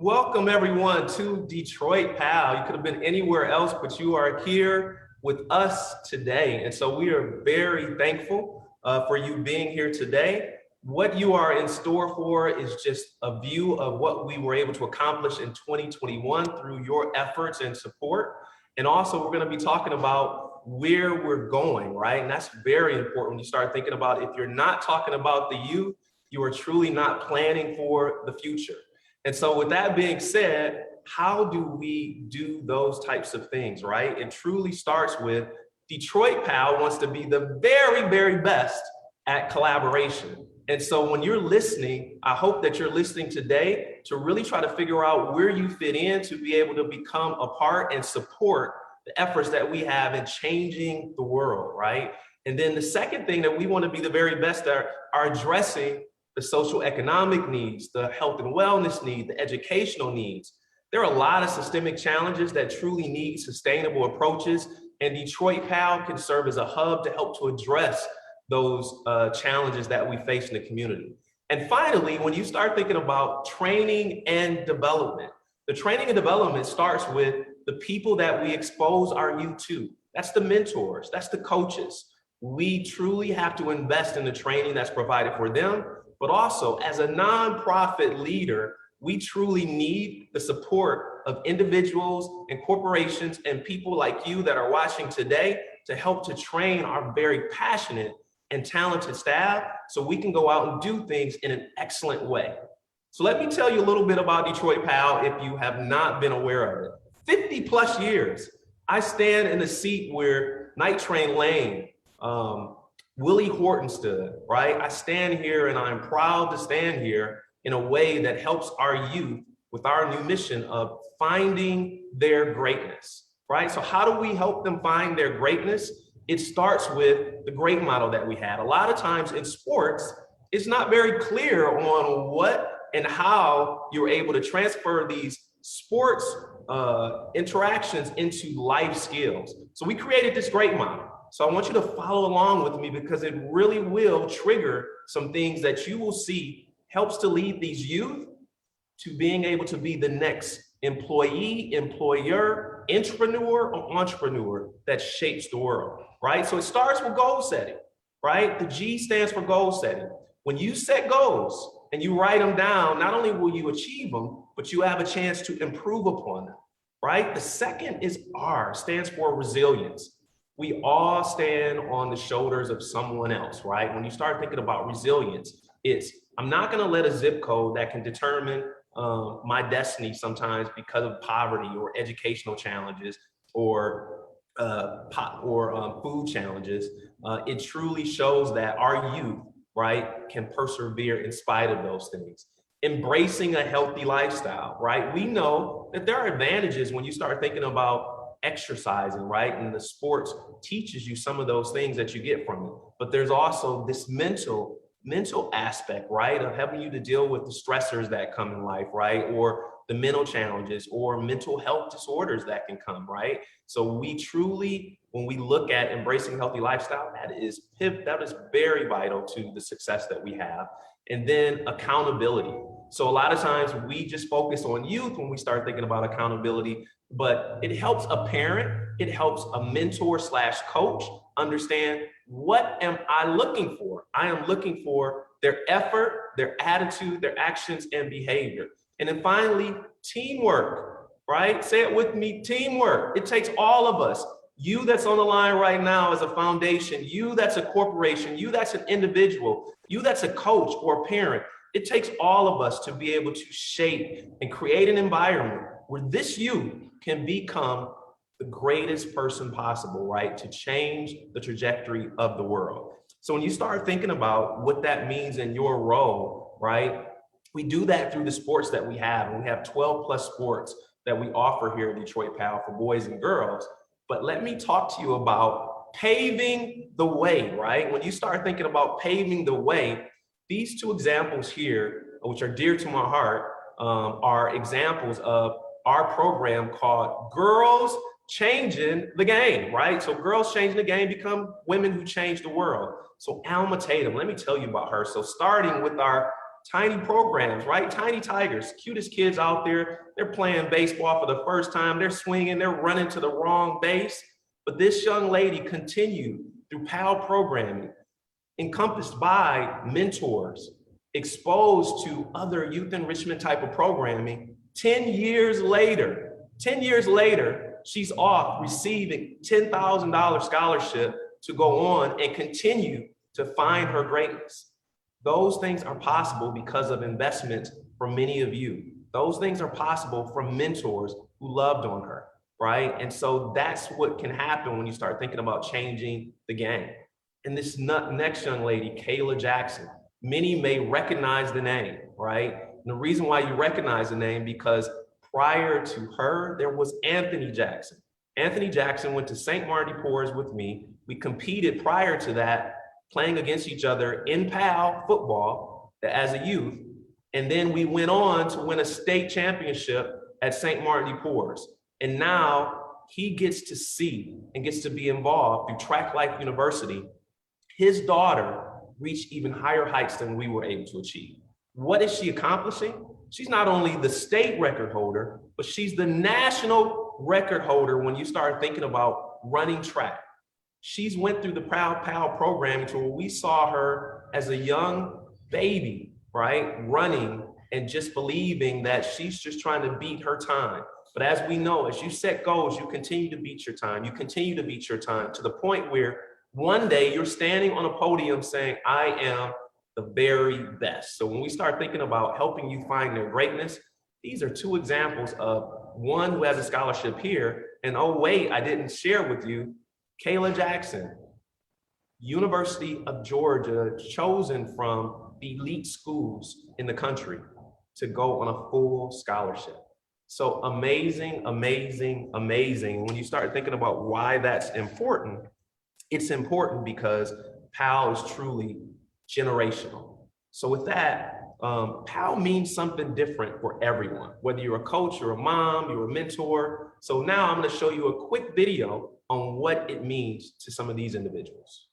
Welcome everyone to Detroit PAL. You could have been anywhere else, but you are here with us today. And so we are very thankful for you being here today. What you are in store for is just a view of what we were able to accomplish in 2021 through your efforts and support. And also we're going to be talking about where we're going, right? And that's very important when you start thinking about if you're not talking about the youth, you are truly not planning for the future. And so with that being said, how do we do those types of things, right? It truly starts with Detroit PAL wants to be the very, very best at collaboration. And so when you're listening, I hope that you're listening today to really try to figure out where you fit in to be able to become a part and support the efforts that we have in changing the world, right? And then the second thing that we want to be the very best at are addressing the social economic needs, the health and wellness needs, the educational needs. There are a lot of systemic challenges that truly need sustainable approaches, and Detroit PAL can serve as a hub to help to address those challenges that we face in the community. And finally, when you start thinking about training and development, the training and development starts with the people that we expose our youth to. That's the mentors, that's the coaches. We truly have to invest in the training that's provided for them. But also, as a nonprofit leader, we truly need the support of individuals and corporations and people like you that are watching today to help to train our very passionate and talented staff so we can go out and do things in an excellent way. So let me tell you a little bit about Detroit PAL if you have not been aware of it. 50 plus years, I stand in the seat where Night Train Lane, Willie Horton stood, right? I stand here and I'm proud to stand here in a way that helps our youth with our new mission of finding their greatness, right? So how do we help them find their greatness? It starts with the great model that we had. A lot of times in sports, it's not very clear on what and how you're able to transfer these sports interactions into life skills. So we created this great model. So I want you to follow along with me because it really will trigger some things that you will see helps to lead these youth to being able to be the next employee, employer, entrepreneur that shapes the world, right? So it starts with goal setting, right? The G stands for goal setting. When you set goals and you write them down, not only will you achieve them, but you have a chance to improve upon them, right? The second is R, stands for resilience. We all stand on the shoulders of someone else, right? When you start thinking about resilience, it's, I'm not gonna let a zip code that can determine my destiny sometimes because of poverty or educational challenges or food challenges. It truly shows that our youth, right, can persevere in spite of those things. Embracing a healthy lifestyle, right? We know that there are advantages when you start thinking about exercising, right? And the sports teaches you some of those things that you get from it. But there's also this mental aspect, right? Of helping you to deal with the stressors that come in life, right? Or the mental challenges or mental health disorders that can come, right? So we truly, when we look at embracing a healthy lifestyle, that is very vital to the success that we have. And then accountability. So a lot of times we just focus on youth when we start thinking about accountability, but it helps a parent, it helps a mentor / coach understand what am I looking for? I am looking for their effort, their attitude, their actions and behavior. And then finally, teamwork, right? Say it with me, teamwork. It takes all of us. You that's on the line right now as a foundation, you that's a corporation, you that's an individual, you that's a coach or a parent. It takes all of us to be able to shape and create an environment where this youth can become the greatest person possible, right? To change the trajectory of the world. So when you start thinking about what that means in your role, right? We do that through the sports that we have. And we have 12 plus sports that we offer here at Detroit PAL for boys and girls. But let me talk to you about paving the way, right? When you start thinking about paving the way, these two examples here, which are dear to my heart, are examples of our program called Girls Changing the Game, right? So girls changing the game become women who change the world. So Alma Tatum, let me tell you about her. So starting with our tiny programs, right? Tiny Tigers, cutest kids out there. They're playing baseball for the first time. They're swinging, they're running to the wrong base. But this young lady continued through PAL programming, encompassed by mentors, exposed to other youth enrichment type of programming. 10 years later, she's off receiving $10,000 scholarship to go on and continue to find her greatness. Those things are possible because of investment from many of you. Those things are possible from mentors who loved on her, right? And so that's what can happen when you start thinking about changing the game. And this next young lady, Kayla Jackson, many may recognize the name, right? And the reason why you recognize the name, because prior to her, there was Anthony Jackson. Anthony Jackson went to St. Martin de Porres with me. We competed prior to that, playing against each other in PAL football as a youth. And then we went on to win a state championship at St. Martin de Porres. And now he gets to see and gets to be involved through Track Life University. His daughter reached even higher heights than we were able to achieve. What is she accomplishing? She's not only the state record holder, but she's the national record holder when you start thinking about running track. She's went through the PAL programming to where we saw her as a young baby, right? Running and just believing that she's just trying to beat her time. But as we know, as you set goals, you continue to beat your time. You continue to beat your time to the point where one day you're standing on a podium saying, I am the very best. So when we start thinking about helping you find their greatness, these are two examples of one who has a scholarship here. And oh wait, I didn't share with you, Kayla Jackson, University of Georgia, chosen from the elite schools in the country to go on a full scholarship. So amazing, amazing, amazing. When you start thinking about why that's important, it's important because PAL is truly generational. So with that, PAL means something different for everyone, whether you're a coach, you're a mom, you're a mentor. So now I'm going to show you a quick video on what it means to some of these individuals.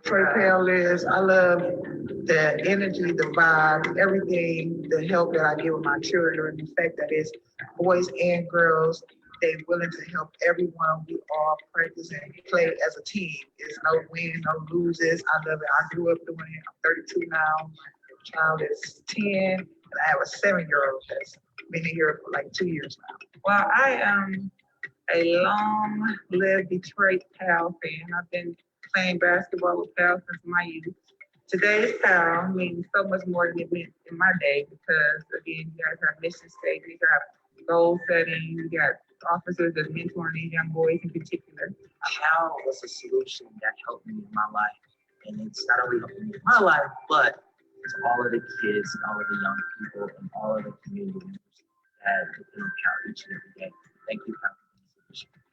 Detroit PAL is, I love the energy, the vibe, everything, the help that I give with my children, the fact that it's boys and girls, they're willing to help everyone. We all practice and play as a team. It's no wins, no loses. I love it. I grew up doing it. I'm 32 now. My child is 10, and I have a 7-year-old that's been here for like 2 years now. Well, I am a long-lived Detroit PAL fan. I've been playing basketball with PAL since my youth. Today's PAL means so much more than it meant in my day because, again, you guys have mission statements, you got goal setting, you got officers that mentoring these young boys in particular. PAL was a solution that helped me in my life. And it's not only helping me in my life, but it's all of the kids and all of the young people and all of the community members that depend on PAL each and every day. Thank you, PAL.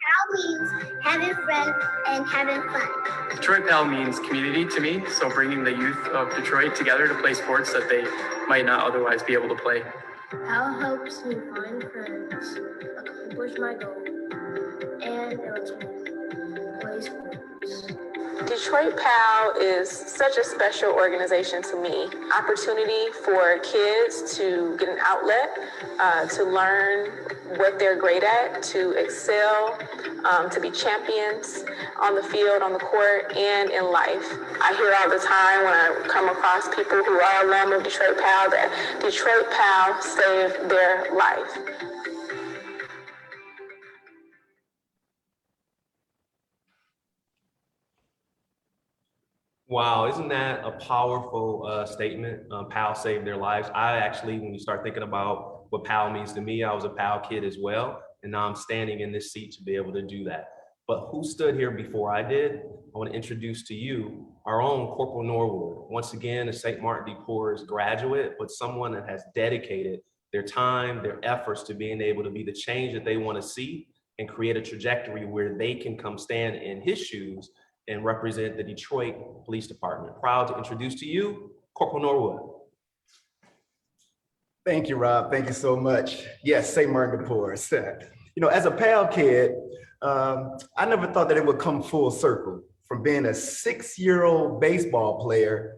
PAL means having friends and having fun. Detroit PAL means community to me, so bringing the youth of Detroit together to play sports that they might not otherwise be able to play. PAL helps me find friends, accomplish my goal, and ultimately play sports. Detroit PAL is such a special organization to me. Opportunity for kids to get an outlet, to learn what they're great at, to excel, to be champions on the field, on the court, and in life. I hear all the time when I come across people who are alum of Detroit PAL that Detroit PAL saved their life. Wow, isn't that a powerful statement? PAL saved their lives. I actually, when you start thinking about what PAL means to me, I was a PAL kid as well. And now I'm standing in this seat to be able to do that. But who stood here before I did? I want to introduce to you our own Corporal Norwood. Once again, a St. Martin de Porres graduate, but someone that has dedicated their time, their efforts to being able to be the change that they want to see and create a trajectory where they can come stand in his shoes and represent the Detroit Police Department. Proud to introduce to you, Corporal Norwood. Thank you, Rob. Thank you so much. Yes, St. Martin de Porres. You know, as a PAL kid, I never thought that it would come full circle from being a 6-year-old baseball player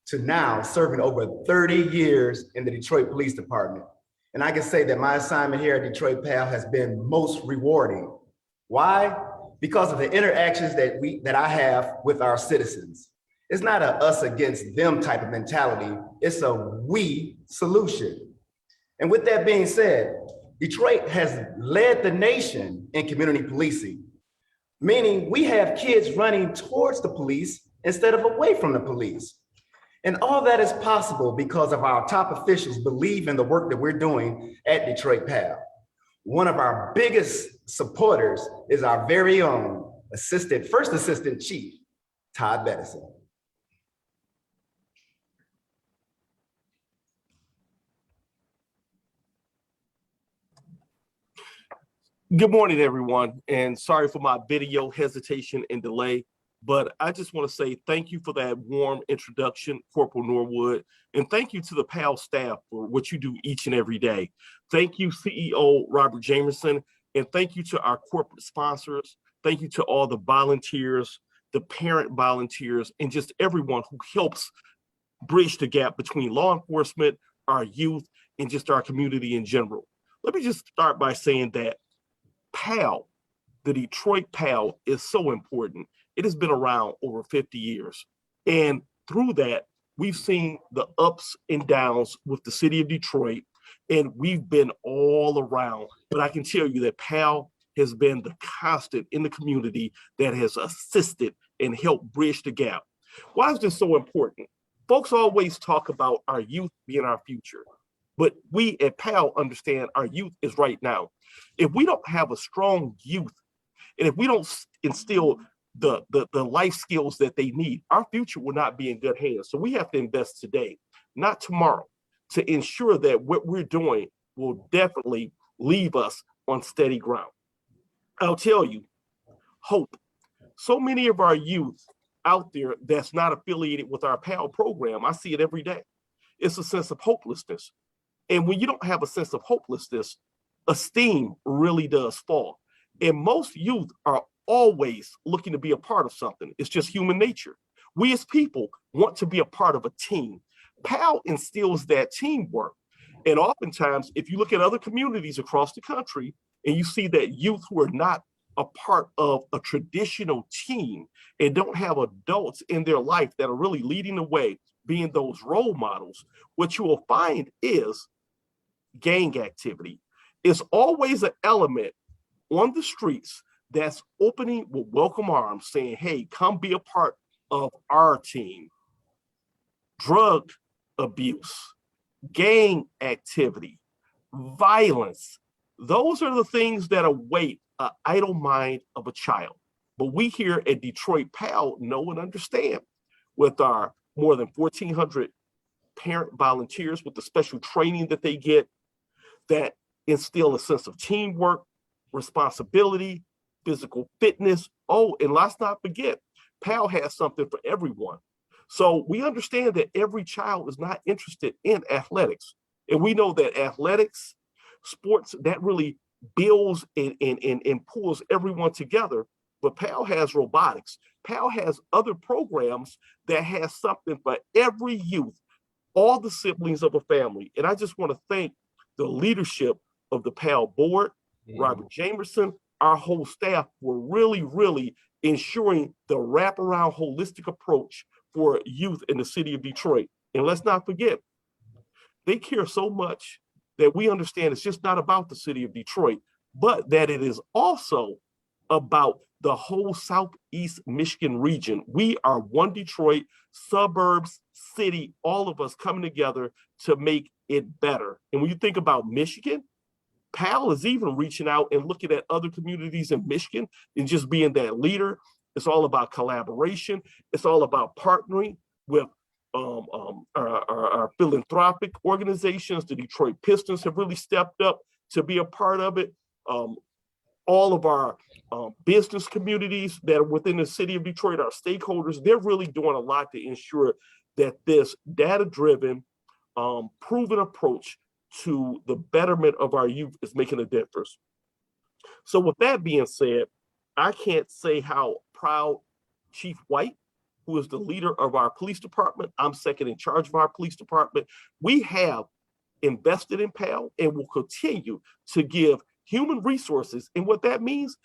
to now serving over 30 years in the Detroit Police Department. And I can say that my assignment here at Detroit PAL has been most rewarding. Why? Because of the interactions that I have with our citizens. It's not a us against them type of mentality, it's a we solution. And with that being said, Detroit has led the nation in community policing, meaning we have kids running towards the police instead of away from the police. And all that is possible because of our top officials believe in the work that we're doing at Detroit PAL. One of our biggest supporters is our very own First Assistant Chief, Todd Bettison. Good morning, everyone, and sorry for my video hesitation and delay, but I just want to say thank you for that warm introduction, Corporal Norwood, and thank you to the PAL staff for what you do each and every day. Thank you, CEO Robert Jamerson, and thank you to our corporate sponsors. Thank you to all the volunteers, the parent volunteers, and just everyone who helps bridge the gap between law enforcement, our youth, and just our community in general. Let me just start by saying that PAL, the Detroit PAL, is so important. It has been around over 50 years. And through that, we've seen the ups and downs with the city of Detroit, and we've been all around. But I can tell you that PAL has been the constant in the community that has assisted and helped bridge the gap. Why is this so important? Folks always talk about our youth being our future, but we at PAL understand our youth is right now. If we don't have a strong youth, and if we don't instill the life skills that they need, our future will not be in good hands. So we have to invest today, not tomorrow, to ensure that what we're doing will definitely leave us on steady ground. I'll tell you, hope. So many of our youth out there that's not affiliated with our PAL program, I see it every day. It's a sense of hopelessness. And when you don't have a sense of hopelessness, esteem really does fall. And most youth are always looking to be a part of something. It's just human nature. We as people want to be a part of a team. PAL instills that teamwork. And oftentimes, if you look at other communities across the country and you see that youth who are not a part of a traditional team and don't have adults in their life that are really leading the way, being those role models, what you will find is gang activity. It's always an element on the streets that's opening with welcome arms, saying, hey, come be a part of our team. Drug abuse, gang activity, violence, those are the things that await an idle mind of a child. But we here at Detroit PAL know and understand, with our more than 1,400 parent volunteers, with the special training that they get, that instill a sense of teamwork, responsibility, physical fitness. Oh, and let's not forget, PAL has something for everyone. So we understand that every child is not interested in athletics. And we know that athletics, sports, that really builds and pulls everyone together. But PAL has robotics. PAL has other programs that has something for every youth, all the siblings of a family. And I just want to thank the leadership of the PAL board, Robert Jamerson, our whole staff, for really ensuring the wraparound holistic approach for youth in the city of Detroit. And let's not forget, they care so much that we understand it's just not about the city of Detroit, but that it is also about the whole Southeast Michigan region. We are one Detroit, suburbs, city, all of us coming together to make it better. And when you think about Michigan, PAL is even reaching out and looking at other communities in Michigan and just being that leader. It's all about collaboration. It's all about partnering with our philanthropic organizations. The Detroit Pistons have really stepped up to be a part of it. All of our business communities that are within the city of Detroit, our stakeholders, they're really doing a lot to ensure that this data-driven, proven approach to the betterment of our youth is making a difference. So with that being said, I can't say how proud Chief White who is the leader of our police department. I'm second in charge of our police department. We have invested in PAL and will continue to give human resources. And what that means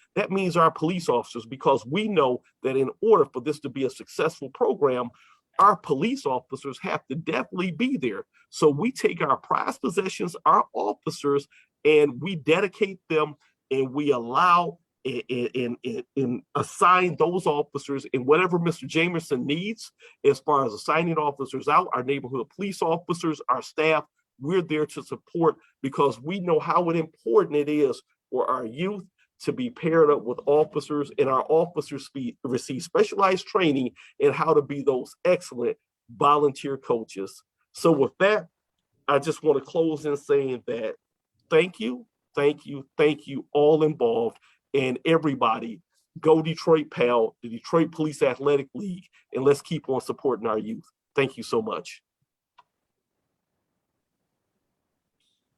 our police officers, because we know that in order for this to be a successful program, our police officers have to definitely be there. So we take our prized possessions, our officers, and we dedicate them, and we allow and assign those officers in whatever Mr. Jamerson needs as far as assigning officers out, our neighborhood police officers, our staff. We're there to support because we know how important it is for our youth to be paired up with officers, and our officers receive specialized training in how to be those excellent volunteer coaches. So with that, I just want to close in saying that thank you, all involved, and everybody. Go Detroit PAL, the Detroit Police Athletic League, and let's keep on supporting our youth. Thank you so much.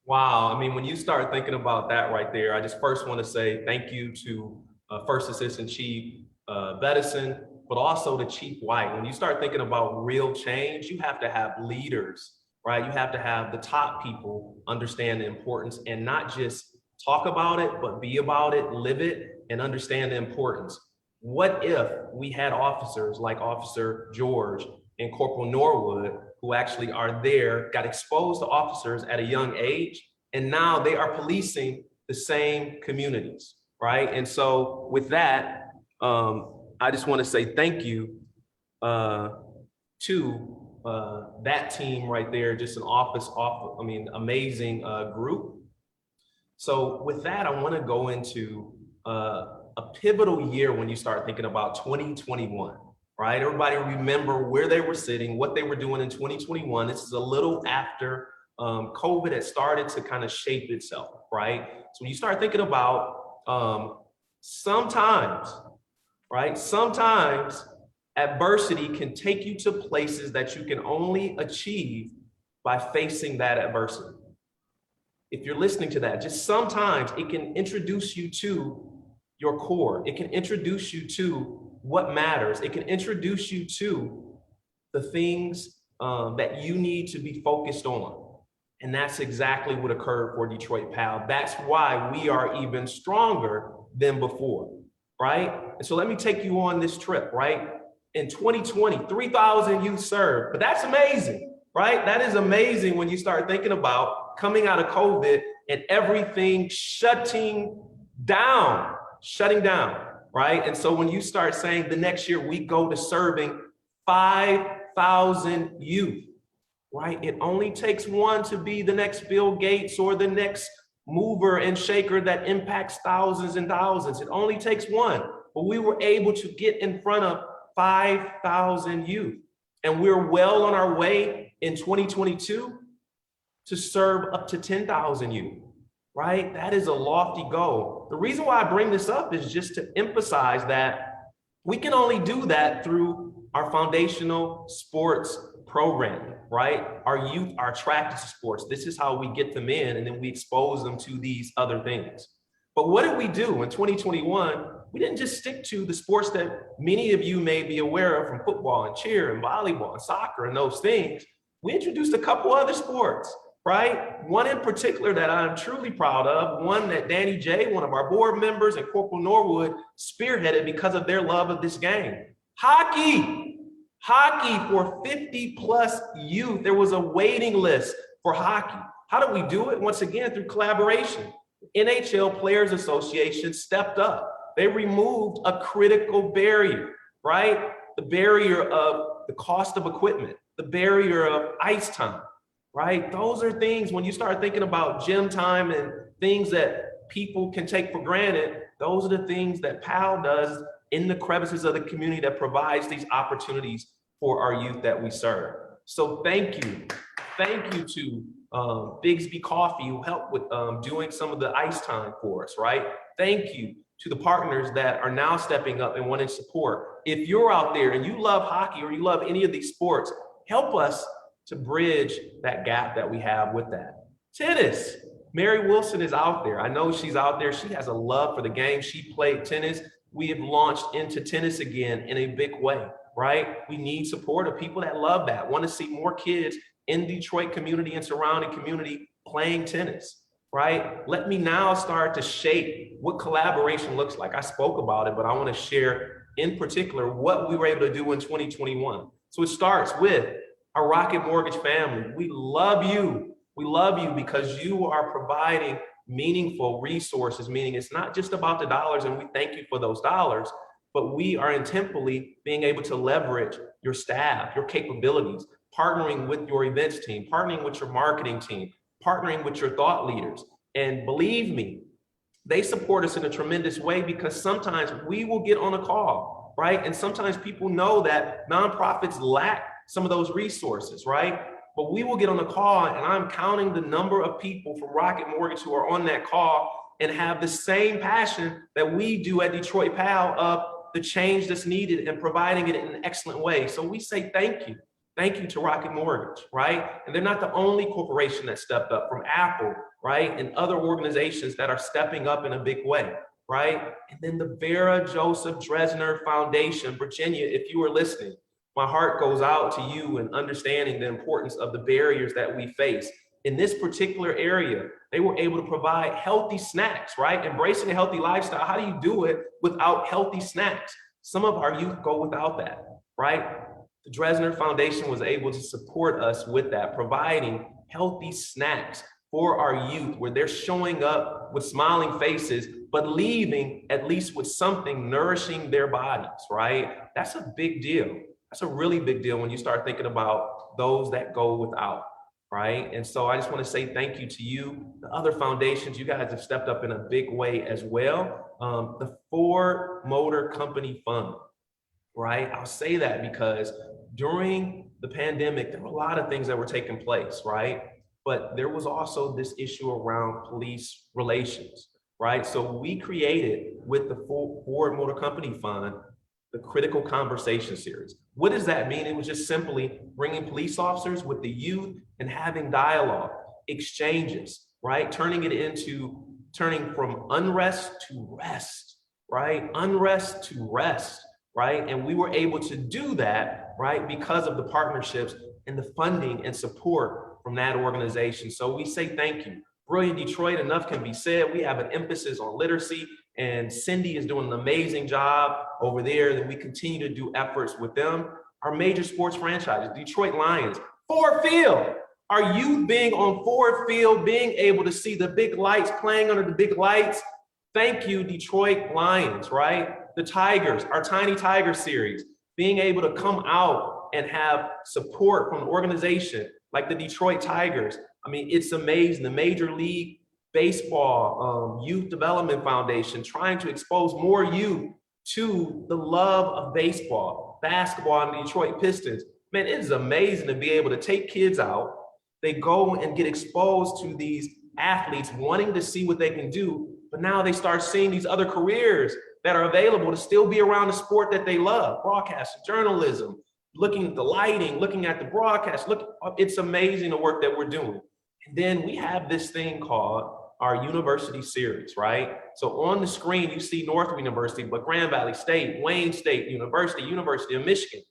Wow. I mean, when you start thinking about that right there, I just first want to say thank you to First Assistant Chief Bettison, but also to Chief White. When you start thinking about real change, you have to have leaders, right? You have to have the top people understand the importance and not just talk about it, but be about it, live it, and understand the importance. What if we had officers like Officer George and Corporal Norwood, who actually are there, got exposed to officers at a young age, and now they are policing the same communities, right? And so with that, I just want to say thank you to that team right there, just an amazing group. So with that, I want to go into a pivotal year when you start thinking about 2021. Right? Everybody remember where they were sitting, what they were doing in 2021. This is a little after COVID had started to kind of shape itself, right? So when you start thinking about sometimes adversity can take you to places that you can only achieve by facing that adversity. If you're listening to that, just sometimes it can introduce you to your core. It can introduce you to what matters. It can introduce you to the things that you need to be focused on. And that's exactly what occurred for Detroit PAL. That's why we are even stronger than before, right? And so let me take you on this trip, right? In 2020, 3,000 youth served, but that's amazing, right? That is amazing when you start thinking about coming out of COVID and everything shutting down, right? And so when you start saying the next year we go to serving 5,000 youth, right? It only takes one to be the next Bill Gates or the next mover and shaker that impacts thousands and thousands. It only takes one, but we were able to get in front of 5,000 youth. And we're well on our way in 2022 to serve up to 10,000 youth. Right? That is a lofty goal. The reason why I bring this up is just to emphasize that we can only do that through our foundational sports programming, right? Our youth are attracted to sports. This is how we get them in, and then we expose them to these other things. But what did we do in 2021? We didn't just stick to the sports that many of you may be aware of, from football and cheer and volleyball and soccer and those things. We introduced a couple other sports. Right? One in particular that I'm truly proud of, one that Danny J, one of our board members, and Corporal Norwood spearheaded because of their love of this game. Hockey for 50 plus youth. There was a waiting list for hockey. How do we do it? Once again, through collaboration. NHL Players Association stepped up. They removed a critical barrier, right? The barrier of the cost of equipment, the barrier of ice time. Right? Those are things, when you start thinking about gym time and things that people can take for granted, those are the things that PAL does in the crevices of the community that provides these opportunities for our youth that we serve. So thank you. Thank you to Bigsby Coffee, who helped with doing some of the ice time for us, right? Thank you to the partners that are now stepping up and wanting support. If you're out there and you love hockey or you love any of these sports, help us to bridge that gap that we have with that. Tennis, Mary Wilson is out there. I know she's out there. She has a love for the game. She played tennis. We have launched into tennis again in a big way. right? We need support of people that love that, want to see more kids in Detroit community and surrounding community playing tennis, right? Let me now start to shape what collaboration looks like. I spoke about it, but I want to share in particular what we were able to do in 2021. So it starts with our Rocket Mortgage family. We love you. We love you because you are providing meaningful resources, meaning it's not just about the dollars, and we thank you for those dollars, but we are intentfully being able to leverage your staff, your capabilities, partnering with your events team, partnering with your marketing team, partnering with your thought leaders. And believe me, they support us in a tremendous way because sometimes we will get on a call, right? And sometimes people know that nonprofits lack some of those resources, right? But we will get on the call and I'm counting the number of people from Rocket Mortgage who are on that call and have the same passion that we do at Detroit PAL of the change that's needed and providing it in an excellent way. So we say thank you. Thank you to Rocket Mortgage, right? And they're not the only corporation that stepped up, from Apple, right? And other organizations that are stepping up in a big way, right? And then the Vera Joseph Dresner Foundation, Virginia, if you are listening, my heart goes out to you in understanding the importance of the barriers that we face. In this particular area, they were able to provide healthy snacks, right? Embracing a healthy lifestyle. How do you do it without healthy snacks? Some of our youth go without that, right? The Dresner Foundation was able to support us with that, providing healthy snacks for our youth where they're showing up with smiling faces, but leaving at least with something nourishing their bodies, right? That's a big deal. That's a really big deal when you start thinking about those that go without, right? And so I just want to say thank you to you. The other foundations, you guys have stepped up in a big way as well. The Ford Motor Company Fund, right? I'll say that because during the pandemic, there were a lot of things that were taking place, right? But there was also this issue around police relations, right? So we created with the Ford Motor Company Fund, the Critical Conversation Series. What does that mean? It was just simply bringing police officers with the youth and having dialogue, exchanges, right? Turning from unrest to rest, right? Unrest to rest, right? And we were able to do that, right? Because of the partnerships and the funding and support from that organization. So we say thank you. Brilliant Detroit, enough can be said. We have an emphasis on literacy, and Cindy is doing an amazing job over there, and we continue to do efforts with them. Our major sports franchises, Detroit Lions, Ford Field, our youth being on Ford Field, being able to see the big lights, playing under the big lights. Thank you, Detroit Lions, right? The Tigers, our Tiny Tiger series, being able to come out and have support from an organization like the Detroit Tigers. I mean, it's amazing. The Major League Baseball Youth Development Foundation trying to expose more youth to the love of baseball, basketball, and the Detroit Pistons. Man, it is amazing to be able to take kids out. They go and get exposed to these athletes wanting to see what they can do, but now they start seeing these other careers that are available to still be around the sport that they love, broadcasting, journalism, looking at the lighting, looking at the broadcast. Look, it's amazing the work that we're doing. And then we have this thing called our university series, right? So on the screen, you see Northwood University, but Grand Valley State, Wayne State University, University of Michigan,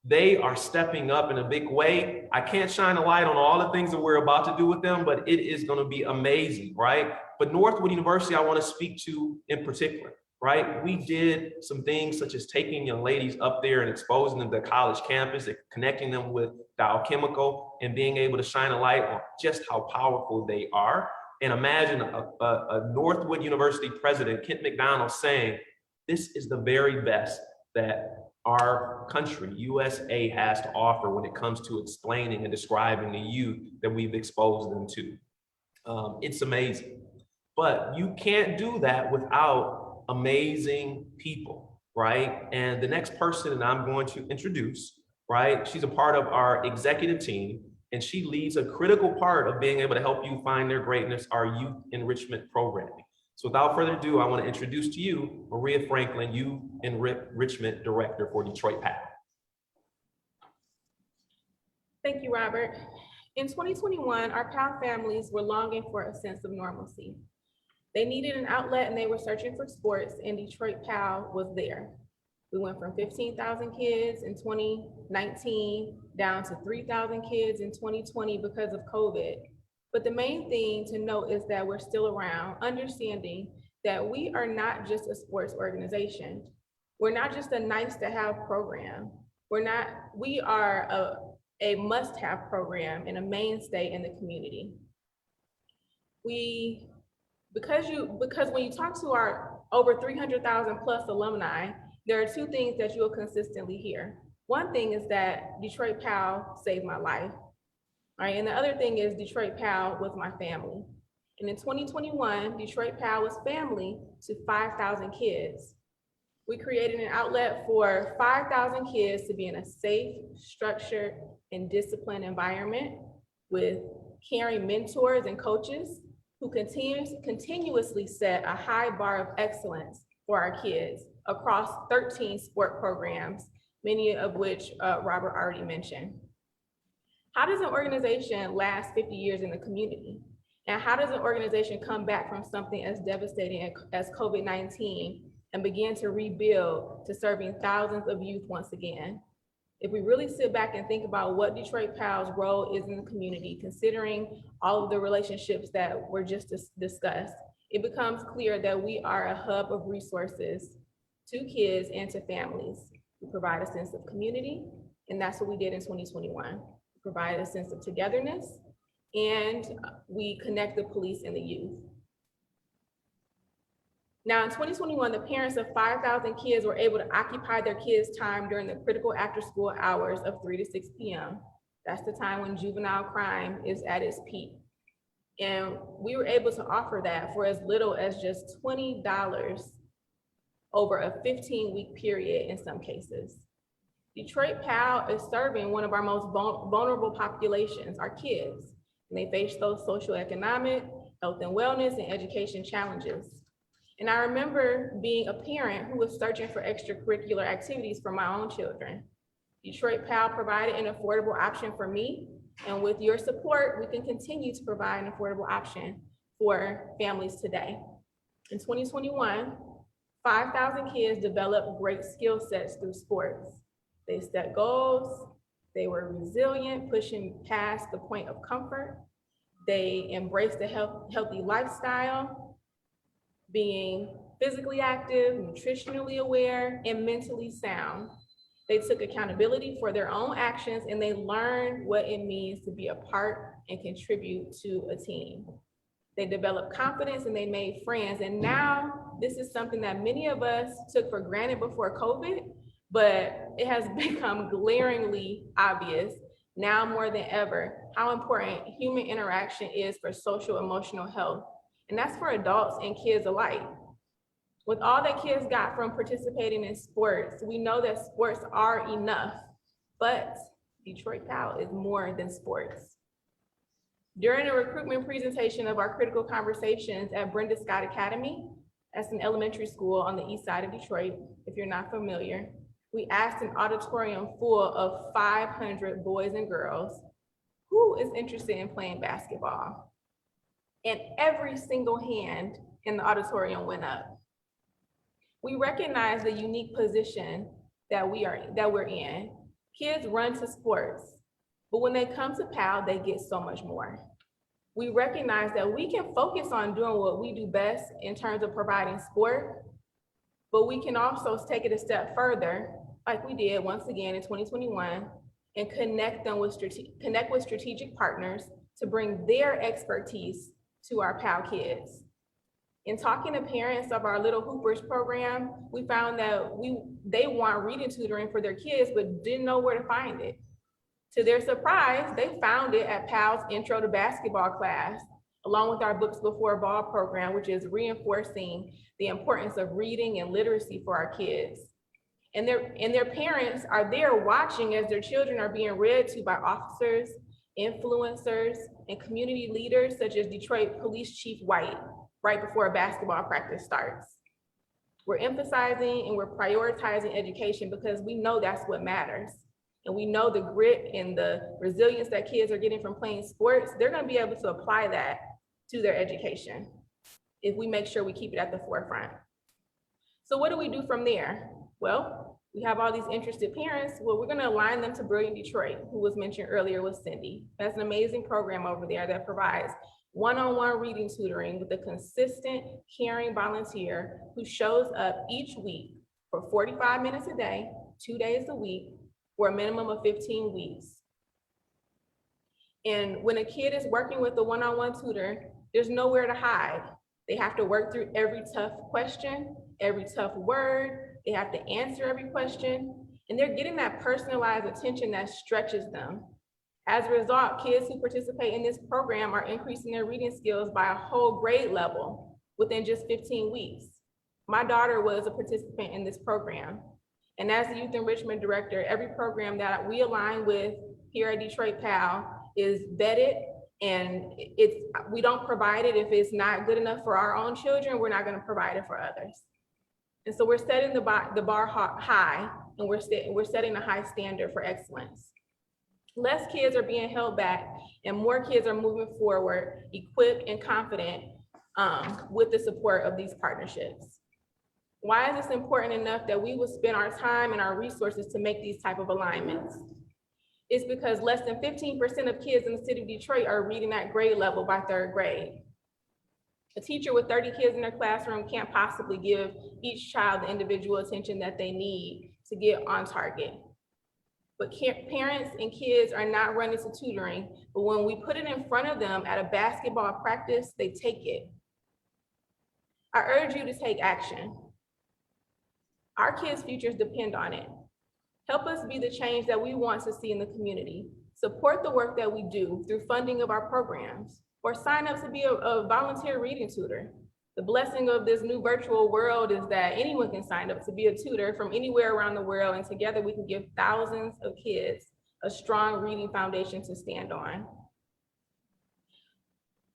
they are stepping up in a big way. I can't shine a light on all the things that we're about to do with them, but it is going to be amazing, right? But Northwood University, I want to speak to in particular, right? We did some things such as taking young ladies up there and exposing them to the college campus, and connecting them with Dow Chemical, and being able to shine a light on just how powerful they are. And imagine a Northwood University president, Kent McDonald, saying, this is the very best that our country, USA, has to offer when it comes to explaining and describing the youth that we've exposed them to. It's amazing. But you can't do that without amazing people, right? And the next person that I'm going to introduce, right, she's a part of our executive team, and she leads a critical part of being able to help you find their greatness, our youth enrichment programming. So without further ado, I want to introduce to you Maria Franklin, Youth Enrichment Director for Detroit PAL. Thank you, Robert. In 2021, our PAL families were longing for a sense of normalcy. They needed an outlet and they were searching for sports, and Detroit PAL was there. We went from 15,000 kids in 2019 down to 3,000 kids in 2020 because of COVID. But the main thing to note is that we're still around, understanding that we are not just a sports organization. We're not just a nice to have program. We are a must-have program and a mainstay in the community. Because when you talk to our over 300,000 plus alumni, there are two things that you'll consistently hear. One thing is that Detroit PAL saved my life, right? And the other thing is Detroit PAL was my family. And in 2021, Detroit PAL was family to 5,000 kids. We created an outlet for 5,000 kids to be in a safe, structured, and disciplined environment with caring mentors and coaches who continuously set a high bar of excellence for our kids across 13 sport programs, many of which Robert already mentioned. How does an organization last 50 years in the community? And how does an organization come back from something as devastating as COVID-19 and begin to rebuild to serving thousands of youth once again? If we really sit back and think about what Detroit PAL's role is in the community, considering all of the relationships that were just discussed, it becomes clear that we are a hub of resources to kids and to families. We provide a sense of community, and that's what we did in 2021. We provide a sense of togetherness, and we connect the police and the youth. Now in 2021, the parents of 5,000 kids were able to occupy their kids' time during the critical after-school hours of 3 to 6 p.m. That's the time when juvenile crime is at its peak. And we were able to offer that for as little as just $20 over a 15-week period in some cases. Detroit PAL is serving one of our most vulnerable populations, our kids, and they face those socioeconomic, health and wellness, and education challenges. And I remember being a parent who was searching for extracurricular activities for my own children. Detroit PAL provided an affordable option for me, and with your support, we can continue to provide an affordable option for families today. In 2021, 5,000 kids developed great skill sets through sports. They set goals, they were resilient, pushing past the point of comfort. They embraced a healthy lifestyle, being physically active, nutritionally aware, and mentally sound. They took accountability for their own actions, and they learned what it means to be a part and contribute to a team. They developed confidence and they made friends. And now this is something that many of us took for granted before COVID, but it has become glaringly obvious now more than ever how important human interaction is for social emotional health. And that's for adults and kids alike. With all that kids got from participating in sports, we know that sports are enough, but Detroit PAL is more than sports. During a recruitment presentation of our critical conversations at Brenda Scott Academy, that's an elementary school on the east side of Detroit, if you're not familiar, we asked an auditorium full of 500 boys and girls, who is interested in playing basketball? And every single hand in the auditorium went up. We recognize the unique position that we're in. Kids run to sports, but when they come to PAL, they get so much more. We recognize that we can focus on doing what we do best in terms of providing sport, but we can also take it a step further, like we did once again in 2021, and connect with strategic partners to bring their expertise to our PAL kids. In talking to parents of our Little Hoopers program, we found that they want reading tutoring for their kids, but didn't know where to find it. To their surprise, they found it at PAL's Intro to Basketball class, along with our Books Before Ball program, which is reinforcing the importance of reading and literacy for our kids. And their parents are there watching as their children are being read to by officers, influencers, and community leaders such as Detroit Police Chief White, right before a basketball practice starts. We're emphasizing and we're prioritizing education because we know that's what matters. And we know the grit and the resilience that kids are getting from playing sports, they're gonna be able to apply that to their education if we make sure we keep it at the forefront. So what do we do from there? Well, we have all these interested parents. Well, we're gonna align them to Brilliant Detroit, who was mentioned earlier with Cindy. That's an amazing program over there that provides one-on-one reading tutoring with a consistent, caring volunteer who shows up each week for 45 minutes a day, 2 days a week, for a minimum of 15 weeks. And when a kid is working with a one-on-one tutor, there's nowhere to hide. They have to work through every tough question, every tough word. They have to answer every question, and they're getting that personalized attention that stretches them. As a result, kids who participate in this program are increasing their reading skills by a whole grade level within just 15 weeks. My daughter was a participant in this program. And as the Youth Enrichment Director, every program that we align with here at Detroit PAL is vetted, and we don't provide it if it's not good enough for our own children. We're not going to provide it for others. And so we're setting the bar high, and we're setting a high standard for excellence. Less kids are being held back, and more kids are moving forward, equipped and confident with the support of these partnerships. Why is this important enough that we would spend our time and our resources to make these type of alignments? It's because less than 15% of kids in the city of Detroit are reading at grade level by 3rd grade. A teacher with 30 kids in their classroom can't possibly give each child the individual attention that they need to get on target. But parents and kids are not running to tutoring, but when we put it in front of them at a basketball practice, they take it. I urge you to take action. Our kids' futures depend on it. Help us be the change that we want to see in the community. Support the work that we do through funding of our programs, or sign up to be a volunteer reading tutor. The blessing of this new virtual world is that anyone can sign up to be a tutor from anywhere around the world, and together we can give thousands of kids a strong reading foundation to stand on.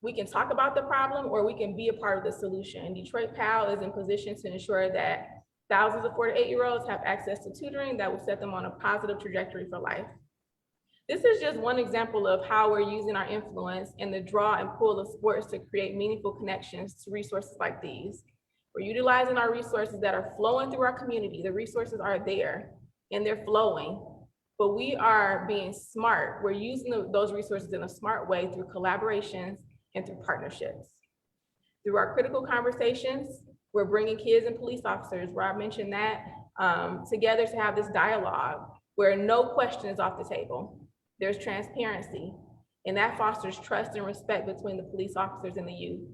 We can talk about the problem, or we can be a part of the solution. Detroit PAL is in position to ensure that thousands of 4 to 8-year-olds have access to tutoring that will set them on a positive trajectory for life. This is just one example of how we're using our influence and the draw and pull of sports to create meaningful connections to resources like these. We're utilizing our resources that are flowing through our community. The resources are there and they're flowing, but we are being smart. We're using those resources in a smart way through collaborations and through partnerships. Through our critical conversations, we're bringing kids and police officers, Rob mentioned that, together to have this dialogue where no question is off the table. There's transparency, and that fosters trust and respect between the police officers and the youth.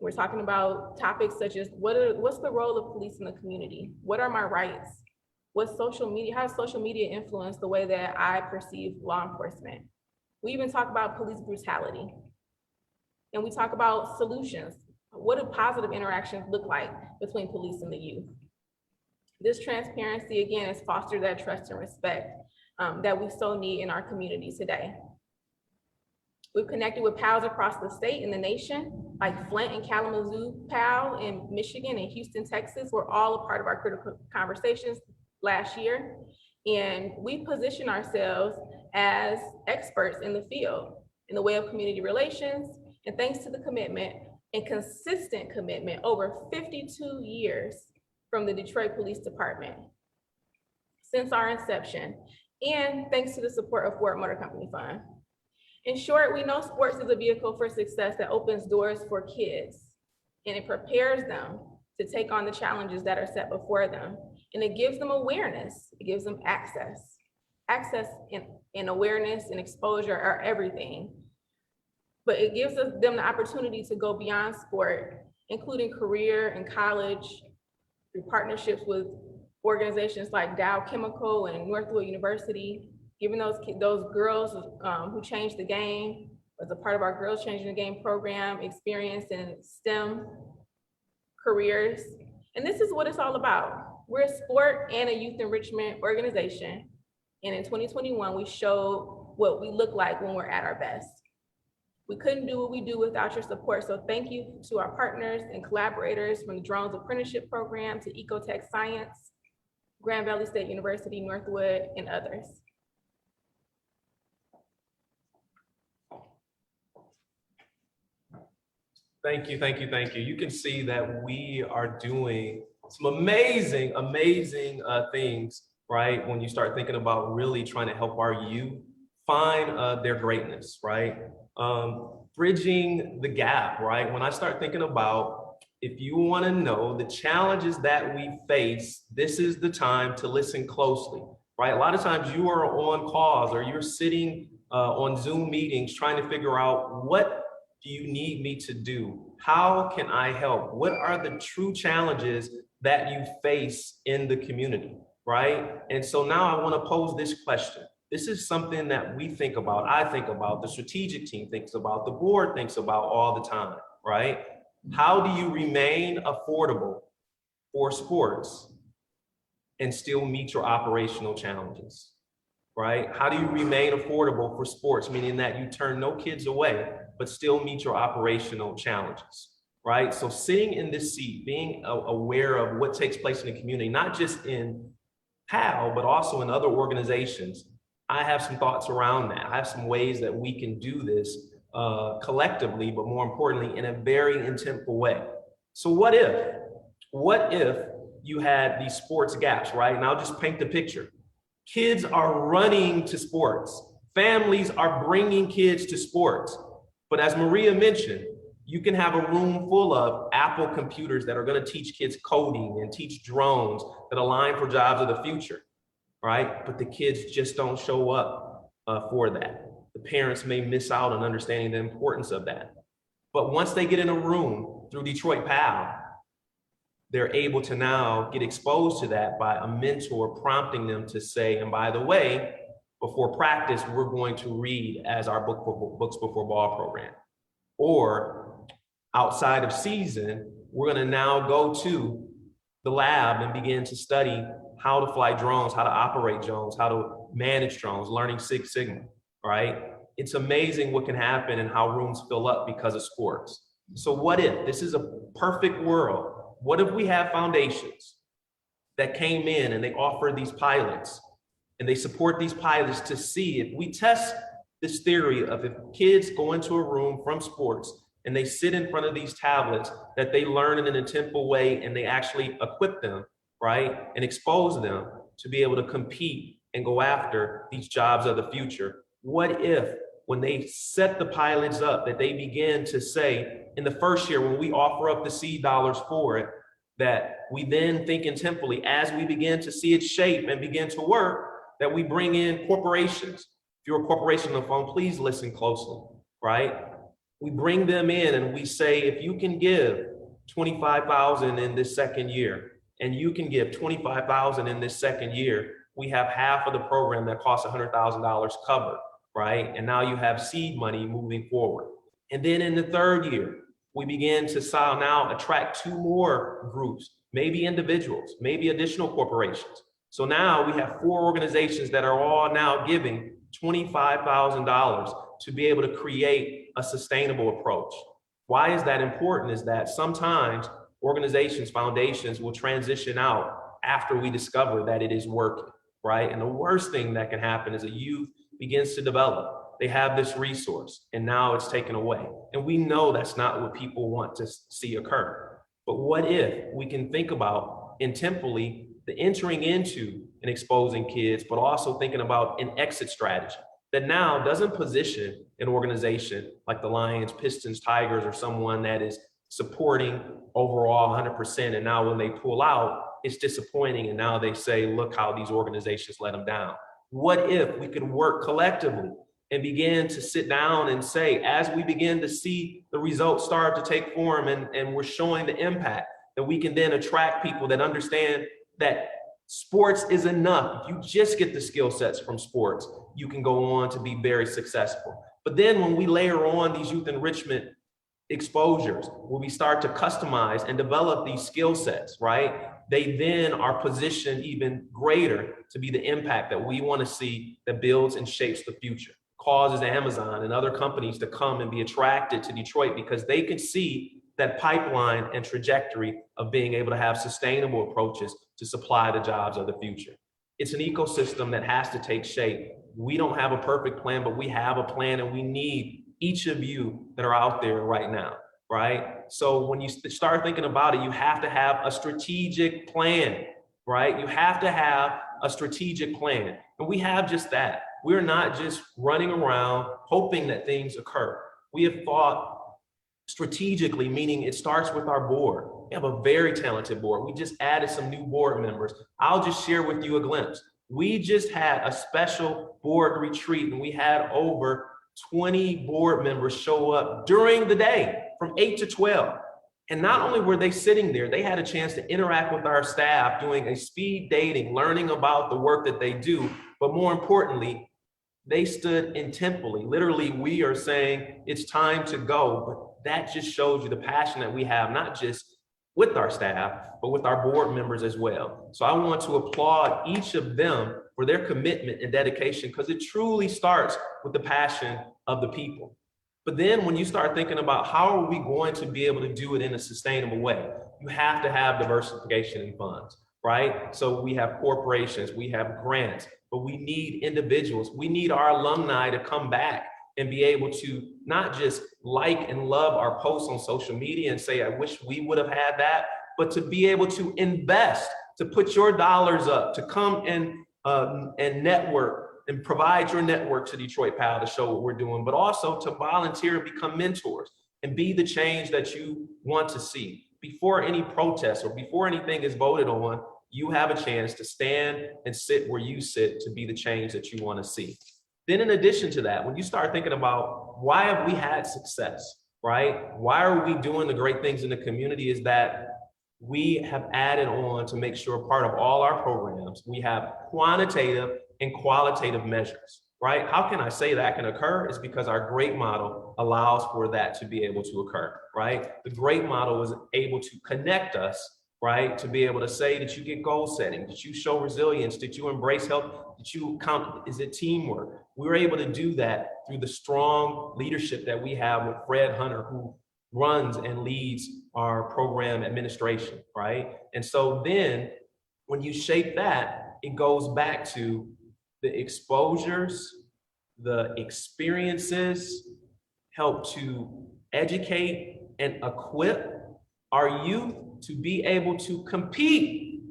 We're talking about topics such as what's the role of police in the community? What are my rights? What's social media? How does social media influence the way that I perceive law enforcement? We even talk about police brutality, and we talk about solutions. What do positive interactions look like between police and the youth? This transparency, again, has fostered that trust and respect that we so need in our community today. We've connected with PALs across the state and the nation, like Flint and Kalamazoo PAL in Michigan and Houston, Texas, were all a part of our critical conversations last year. And we position ourselves as experts in the field in the way of community relations. And thanks to the commitment and consistent commitment over 52 years from the Detroit Police Department since our inception, and thanks to the support of Ford Motor Company Fund. In short, we know sports is a vehicle for success that opens doors for kids, and it prepares them to take on the challenges that are set before them. And it gives them awareness, it gives them access. Access and awareness and exposure are everything. But it gives them the opportunity to go beyond sport, including career and college, through partnerships with organizations like Dow Chemical and Northwood University, giving those girls who changed the game, as a part of our Girls Changing the Game program, experience in STEM careers. And this is what it's all about. We're a sport and a youth enrichment organization. And in 2021, we showed what we look like when we're at our best. We couldn't do what we do without your support. So thank you to our partners and collaborators from the Drones Apprenticeship Program to Ecotech Science, Grand Valley State University, Northwood, and others. Thank you, thank you, thank you. You can see that we are doing some amazing, amazing things, right? When you start thinking about really trying to help our youth find their greatness, right? Bridging the gap, right? When I start thinking about, if you want to know the challenges that we face, this is the time to listen closely, right? A lot of times you are on calls or you're sitting on Zoom meetings trying to figure out, what do you need me to do? How can I help? What are the true challenges that you face in the community, right? And so now I want to pose this question. This is something that we think about, I think about, the strategic team thinks about, the board thinks about all the time, right? How do you remain affordable for sports and still meet your operational challenges, right? How do you remain affordable for sports, meaning that you turn no kids away, but still meet your operational challenges, right? So sitting in this seat, being aware of what takes place in the community, not just in PAL, but also in other organizations, I have some thoughts around that. I have some ways that we can do this collectively, but more importantly, in a very intentful way. So what if you had these sports gaps, right? And I'll just paint the picture. Kids are running to sports. Families are bringing kids to sports. But as Maria mentioned, you can have a room full of Apple computers that are going to teach kids coding and teach drones that align for jobs of the future, right? But the kids just don't show up for that. The parents may miss out on understanding the importance of that. But once they get in a room through Detroit PAL, they're able to now get exposed to that by a mentor prompting them to say, and by the way, before practice, we're going to read as our Books Before Ball program. Or outside of season, we're going to now go to the lab and begin to study how to fly drones, how to operate drones, how to manage drones, learning Six Sigma, right? It's amazing what can happen and how rooms fill up because of sports. So what if, this is a perfect world, what if we have foundations that came in and they offer these pilots and they support these pilots to see if we test this theory of, if kids go into a room from sports and they sit in front of these tablets, that they learn in an intentful way and they actually equip them, right? And expose them to be able to compete and go after these jobs of the future. What if, when they set the pilots up, that they begin to say in the first year, when we offer up the seed dollars for it, that we then think intentfully as we begin to see its shape and begin to work, that we bring in corporations. If you're a corporation on the phone, please listen closely, right? We bring them in and we say, if you can give $25,000 in this second year, and you can give $25,000 in this second year, we have half of the program that costs $100,000 covered, right? And now you have seed money moving forward. And then in the third year, we begin to now attract 2 more groups, maybe individuals, maybe additional corporations. So now we have 4 organizations that are all now giving $25,000 to be able to create a sustainable approach. Why is that important? Is that sometimes organizations, foundations will transition out after we discover that it is working, right? And the worst thing that can happen is a youth begins to develop. They have this resource and now it's taken away. And we know that's not what people want to see occur. But what if we can think about intentfully the entering into and exposing kids, but also thinking about an exit strategy that now doesn't position an organization like the Lions, Pistons, Tigers, or someone that is supporting overall 100%. And now when they pull out, it's disappointing. And now they say, look how these organizations let them down. What if we could work collectively and begin to sit down and say, as we begin to see the results start to take form and we're showing the impact, that we can then attract people that understand that sports is enough. If you just get the skill sets from sports, you can go on to be very successful. But then when we layer on these youth enrichment exposures, when we start to customize and develop these skill sets, right? They then are positioned even greater to be the impact that we want to see that builds and shapes the future. Causes Amazon and other companies to come and be attracted to Detroit because they can see that pipeline and trajectory of being able to have sustainable approaches to supply the jobs of the future. It's an ecosystem that has to take shape. We don't have a perfect plan, but we have a plan and we need each of you that are out there right now, right? So when you start thinking about it, you have to have a strategic plan, right? You have to have a strategic plan. And we have just that. We're not just running around hoping that things occur. We have thought strategically, meaning it starts with our board. We have a very talented board. We just added some new board members. I'll just share with you a glimpse. We just had a special board retreat and we had over 20 board members show up during the day from 8 to 12. And not only were they sitting there, they had a chance to interact with our staff doing a speed dating, learning about the work that they do. But more importantly, they stood intently. Literally, we are saying it's time to go. But that just shows you the passion that we have, not just with our staff, but with our board members as well. So I want to applaud each of them for their commitment and dedication, because it truly starts with the passion of the people. But then when you start thinking about how are we going to be able to do it in a sustainable way, you have to have diversification in funds, right? So we have corporations, we have grants, but we need individuals. We need our alumni to come back and be able to not just like and love our posts on social media and say, I wish we would have had that, but to be able to invest, to put your dollars up, to come and network and provide your network to Detroit PAL to show what we're doing, but also to volunteer and become mentors and be the change that you want to see. Before any protest or before anything is voted on, you have a chance to stand and sit where you sit to be the change that you want to see. Then in addition to that, when you start thinking about why have we had success, right? Why are we doing the great things in the community is that we have added on to make sure part of all our programs, we have quantitative and qualitative measures, right? How can I say that can occur? It's because our GREAT model allows for that to be able to occur, right? The GREAT model is able to connect us, right? To be able to say that you get goal setting, that you show resilience, that you embrace help, that you count, is it teamwork? We're able to do that through the strong leadership that we have with Fred Hunter, who runs and leads our program administration, right? And so then when you shape that, it goes back to the exposures, the experiences, help to educate and equip our youth to be able to compete.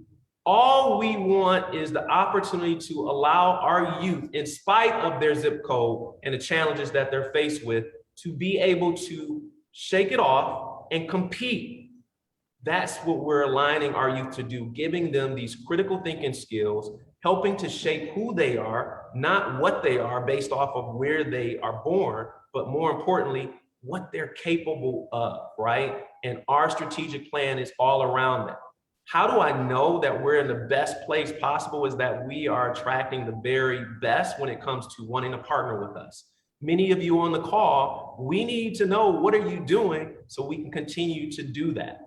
All we want is the opportunity to allow our youth, in spite of their zip code and the challenges that they're faced with, to be able to shake it off and compete. That's what we're aligning our youth to do, giving them these critical thinking skills, helping to shape who they are, not what they are based off of where they are born, but more importantly, what they're capable of, right? And our strategic plan is all around that. How do I know that we're in the best place possible? Is that we are attracting the very best when it comes to wanting to partner with us. Many of you on the call, we need to know, what are you doing so we can continue to do that,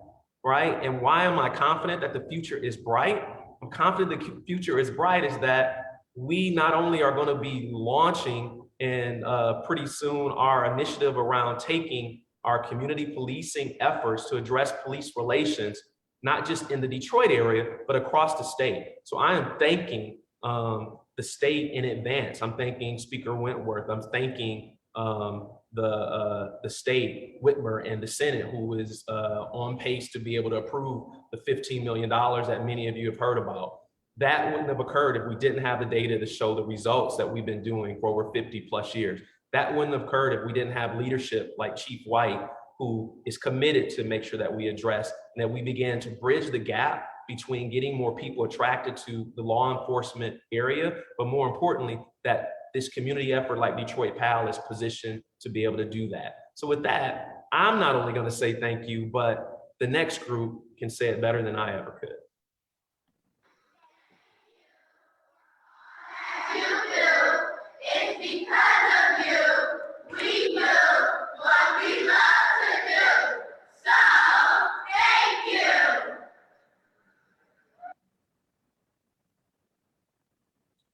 right? And why am I confident that the future is bright? I'm confident the future is bright is that we not only are going to be launching and pretty soon our initiative around taking our community policing efforts to address police relations, not just in the Detroit area, but across the state. So I am thanking the state in advance. I'm thanking Speaker Wentworth. I'm thanking the state, Whitmer, and the Senate, who is on pace to be able to approve the $15 million that many of you have heard about. That wouldn't have occurred if we didn't have the data to show the results that we've been doing for over 50 plus years. That wouldn't have occurred if we didn't have leadership like Chief White, who is committed to make sure that we address and that we begin to bridge the gap between getting more people attracted to the law enforcement area, but more importantly, that this community effort like Detroit PAL is positioned to be able to do that. So with that, I'm not only going to say thank you, but the next group can say it better than I ever could.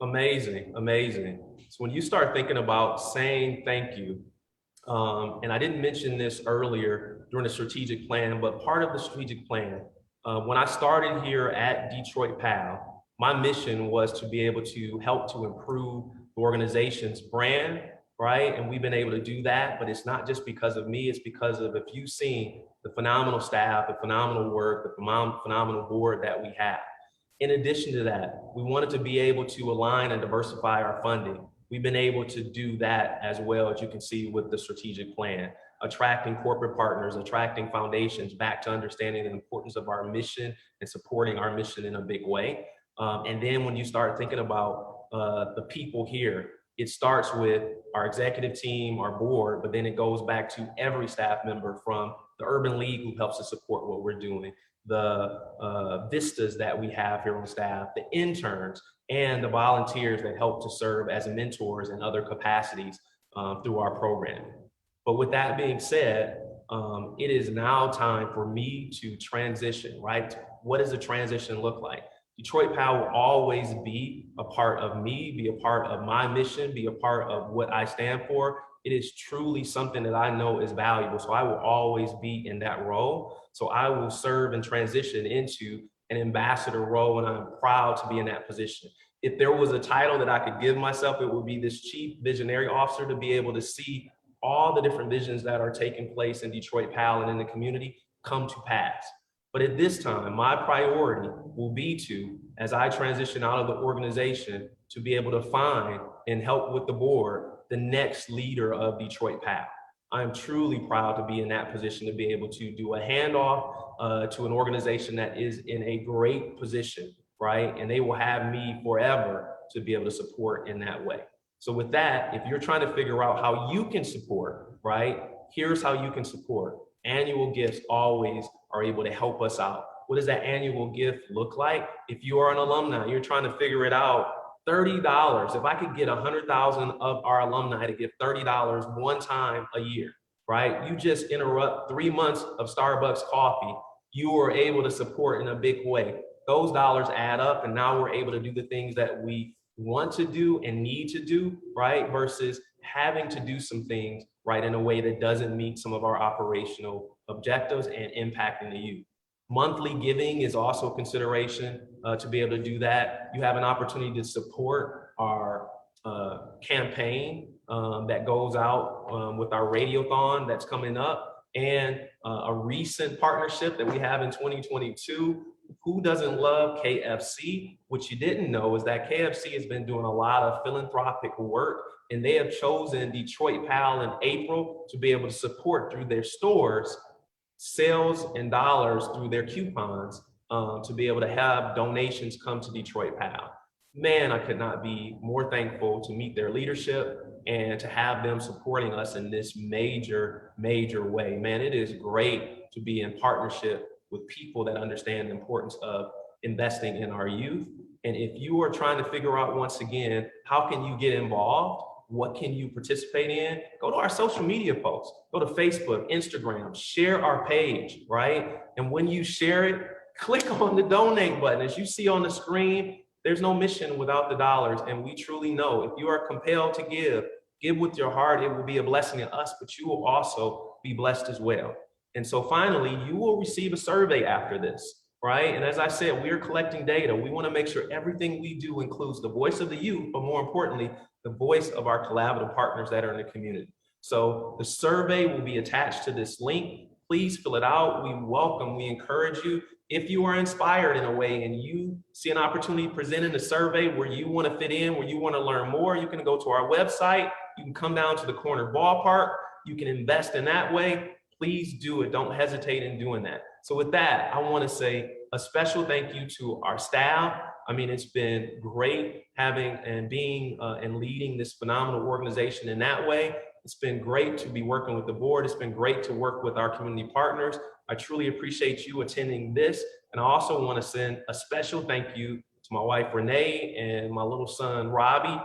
Amazing, amazing. So when you start thinking about saying thank you, and I didn't mention this earlier during the strategic plan, but part of the strategic plan, when I started here at Detroit PAL, my mission was to be able to help to improve the organization's brand, right? And we've been able to do that, but it's not just because of me, it's because of, if you've seen the phenomenal staff, the phenomenal work, the phenomenal board that we have. In addition to that, we wanted to be able to align and diversify our funding. We've been able to do that as well, as you can see with the strategic plan, attracting corporate partners, attracting foundations back to understanding the importance of our mission and supporting our mission in a big way. And then when you start thinking about the people here, it starts with our executive team, our board, but then it goes back to every staff member, from the Urban League, who helps to support what we're doing, the vistas that we have here on staff, the interns, and the volunteers that help to serve as mentors in other capacities through our program. But with that being said, it is now time for me to transition, right? What does a transition look like? Detroit PAL will always be a part of me, be a part of my mission, be a part of what I stand for. It is truly something that I know is valuable. So I will always be in that role. So I will serve and transition into an ambassador role, and I'm proud to be in that position. If there was a title that I could give myself, it would be this Chief Visionary Officer, to be able to see all the different visions that are taking place in Detroit PAL and in the community come to pass. But at this time, my priority will be to, as I transition out of the organization, to be able to find and help with the board the next leader of Detroit PAL. I'm truly proud to be in that position, to be able to do a handoff to an organization that is in a great position, right? And they will have me forever to be able to support in that way. So with that, if you're trying to figure out how you can support, right? Here's how you can support. Annual gifts always are able to help us out. What does that annual gift look like? If you are an alumni, you're trying to figure it out, $30. If I could get 100,000 of our alumni to give $30 one time a year, right? You just interrupt 3 months of Starbucks coffee. You are able to support in a big way. Those dollars add up, and now we're able to do the things that we want to do and need to do, right? Versus having to do some things, right, in a way that doesn't meet some of our operational objectives and impacting the youth. Monthly giving is also a consideration to be able to do that. You have an opportunity to support our campaign that goes out with our radiothon that's coming up, and a recent partnership that we have in 2022. Who doesn't love KFC? What you didn't know is that KFC has been doing a lot of philanthropic work, and they have chosen Detroit PAL in April to be able to support through their stores sales and dollars through their coupons to be able to have donations come to Detroit PAL. Man, I could not be more thankful to meet their leadership and to have them supporting us in this major, major way. Man, it is great to be in partnership with people that understand the importance of investing in our youth. And if you are trying to figure out, once again, how can you get involved? What can you participate in? Go to our social media posts. Go to Facebook, Instagram, share our page, right? And when you share it, click on the donate button. As you see on the screen, there's no mission without the dollars. And we truly know if you are compelled to give with your heart. It will be a blessing to us, but you will also be blessed as well. And so finally, you will receive a survey after this, right? And as I said, we are collecting data. We want to make sure everything we do includes the voice of the youth, but more importantly, the voice of our collaborative partners that are in the community. So the survey will be attached to this link. Please fill it out. We welcome, we encourage you. If you are inspired in a way and you see an opportunity presented in a survey where you want to fit in, where you want to learn more, you can go to our website. You can come down to the corner ballpark. You can invest in that way. Please do it. Don't hesitate in doing that. So with that, I want to say a special thank you to our staff. I mean, it's been great having and being and leading this phenomenal organization in that way. It's been great to be working with the board. It's been great to work with our community partners. I truly appreciate you attending this. And I also want to send a special thank you to my wife, Renee, and my little son, Robbie,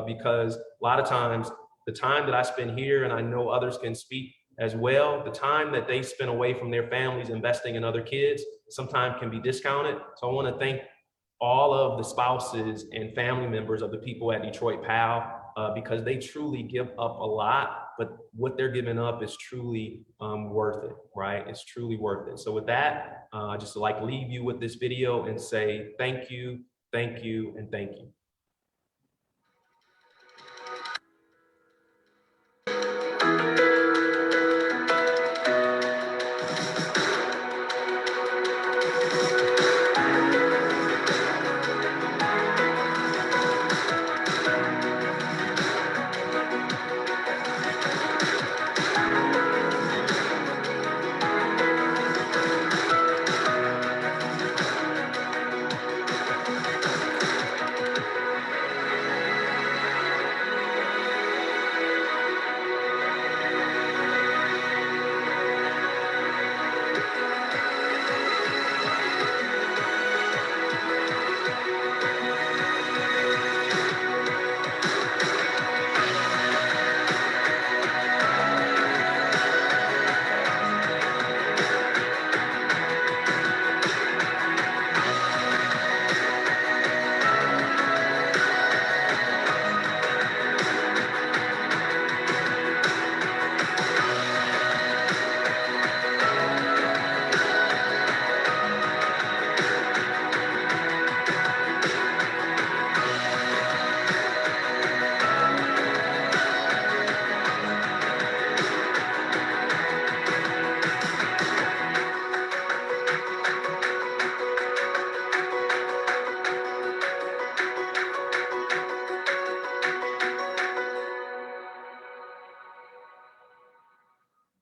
because a lot of times the time that I spend here, and I know others can speak as well, the time that they spend away from their families investing in other kids sometimes can be discounted. So I want to thank all of the spouses and family members of the people at Detroit PAL because they truly give up a lot, but what they're giving up is truly worth it, right? It's truly worth it. So with that, I just like to leave you with this video and say thank you, and thank you.